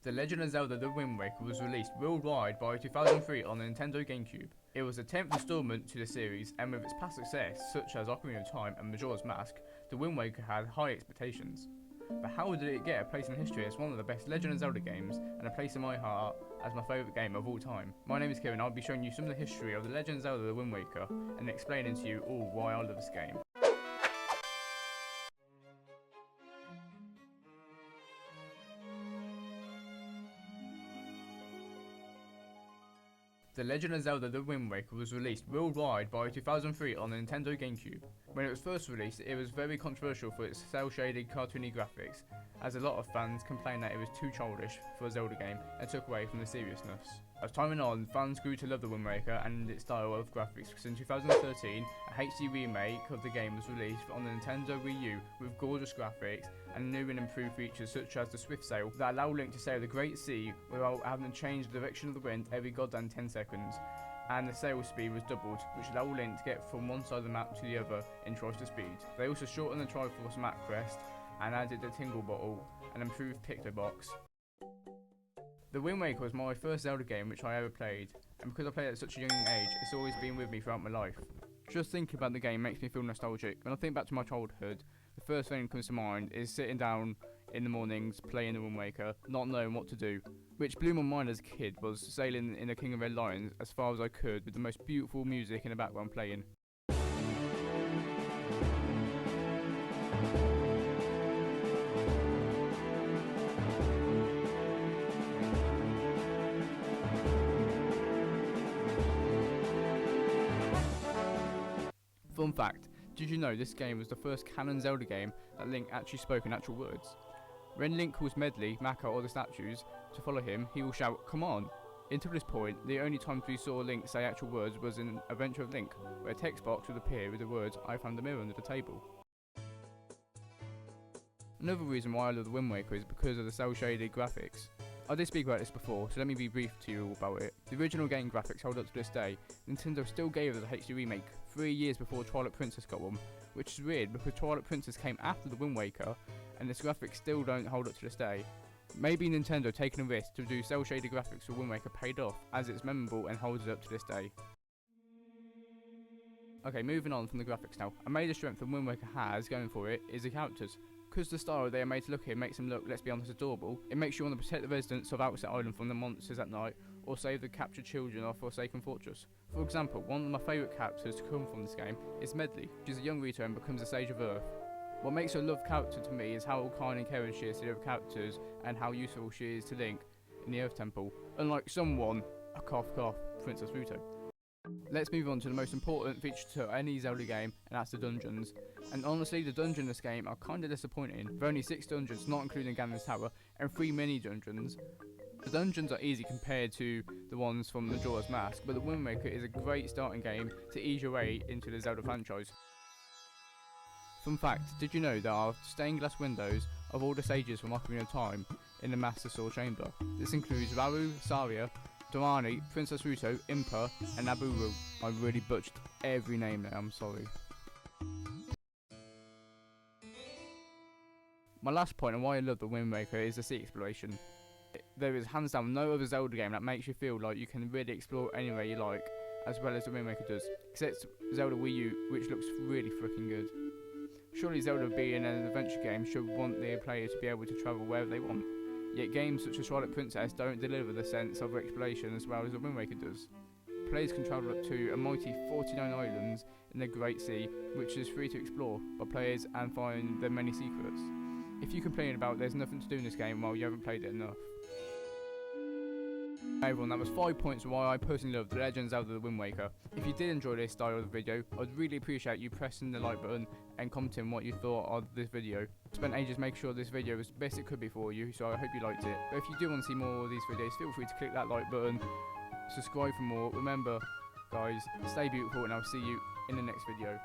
The Legend of Zelda The Wind Waker was released worldwide by 2003 on the Nintendo GameCube. It was the 10th installment to the series, and with its past success, such as Ocarina of Time and Majora's Mask, The Wind Waker had high expectations. But how did it get a place in history as one of the best Legend of Zelda games, and a place in my heart as my favourite game of all time? My name is Kieran, I'll be showing you some of the history of The Legend of Zelda The Wind Waker, and explaining to you all why I love this game. The Legend of Zelda The Wind Waker was released worldwide by 2003 on the Nintendo GameCube. When it was first released, it was very controversial for its cel-shaded cartoony graphics, as a lot of fans complained that it was too childish for a Zelda game and took away from the seriousness. As time went on, fans grew to love The Wind Waker and its style of graphics, because in 2013, a HD remake of the game was released on the Nintendo Wii U with gorgeous graphics and new and improved features such as the Swift Sail that allow Link to sail the Great Sea without having to change the direction of the wind every goddamn 10 seconds. And the sail speed was doubled, which allowed Link to get from one side of the map to the other in twice the speed. They also shortened the Triforce map crest and added the Tingle Bottle and improved Picto Box. The Wind Waker was my first Zelda game which I ever played, and because I played at such a young age, it's always been with me throughout my life. Just thinking about the game makes me feel nostalgic. When I think back to my childhood, the first thing that comes to mind is sitting down in the mornings playing The Wind Waker, not knowing what to do. Which blew my mind as a kid was sailing in the King of Red Lions as far as I could with the most beautiful music in the background playing. Fun fact, did you know this game was the first canon Zelda game that Link actually spoke in actual words? When Link calls Medley, Maka or the statues to follow him, he will shout, "Come on!" Until this point, the only times we saw Link say actual words was in Adventure of Link, where a text box would appear with the words, "I found a mirror under the table." Another reason why I love The Wind Waker is because of the cel-shaded graphics. I did speak about this before, so let me be brief to you all about it. The original game graphics hold up to this day. Nintendo still gave us a HD remake 3 years before Twilight Princess got one, which is weird because Twilight Princess came after The Wind Waker, and its graphics still don't hold up to this day. Maybe Nintendo taking a risk to do cel-shaded graphics for Wind Waker paid off, as it's memorable and holds up to this day. Okay, moving on from the graphics now. A major strength that Wind Waker has going for it is the characters. Because the style they are made to look in makes them look, let's be honest, adorable, it makes you want to protect the residents of Outset Island from the monsters at night, or save the captured children of Forsaken Fortress. For example, one of my favourite characters to come from this game is Medley. She's a young Rita and becomes a Sage of Earth. What makes her a loved character to me is how kind and caring she is to the other characters, and how useful she is to Link in the Earth Temple, unlike someone, a cough cough, Princess Ruto. Let's move on to the most important feature to any Zelda game, and that's the dungeons. And honestly, the dungeons in this game are kinda disappointing. There are only 6 dungeons, not including Ganon's Tower, and 3 mini dungeons. The dungeons are easy compared to the ones from Majora's Mask, but The Wind Waker is a great starting game to ease your way into the Zelda franchise. Fun fact, did you know there are stained glass windows of all the sages from Ocarina of Time in the Master Sword Chamber? This includes Rauru, Saria, Dorani, Princess Ruto, Impa, and Nabooru. I really butchered every name there, I'm sorry. My last point on why I love The Wind Waker is the sea exploration. There is hands down no other Zelda game that makes you feel like you can really explore anywhere you like, as well as The Wind Waker does, except Zelda Wii U, which looks really freaking good. Surely Zelda being an adventure game should want their players to be able to travel wherever they want. Yet games such as Twilight Princess don't deliver the sense of exploration as well as The Wind Waker does. Players can travel up to a mighty 49 islands in the Great Sea, which is free to explore by players and find their many secrets. If you complain about there's nothing to do in this game, well, you haven't played it enough. Hey everyone, that was 5 points on why I personally love The Legend of Zelda The Wind Waker. If you did enjoy this style of video, I'd really appreciate you pressing the like button and commenting what you thought of this video. I spent ages making sure this video was the best it could be for you, so I hope you liked it. But if you do want to see more of these videos, feel free to click that like button, subscribe for more. Remember, guys, stay beautiful, and I'll see you in the next video.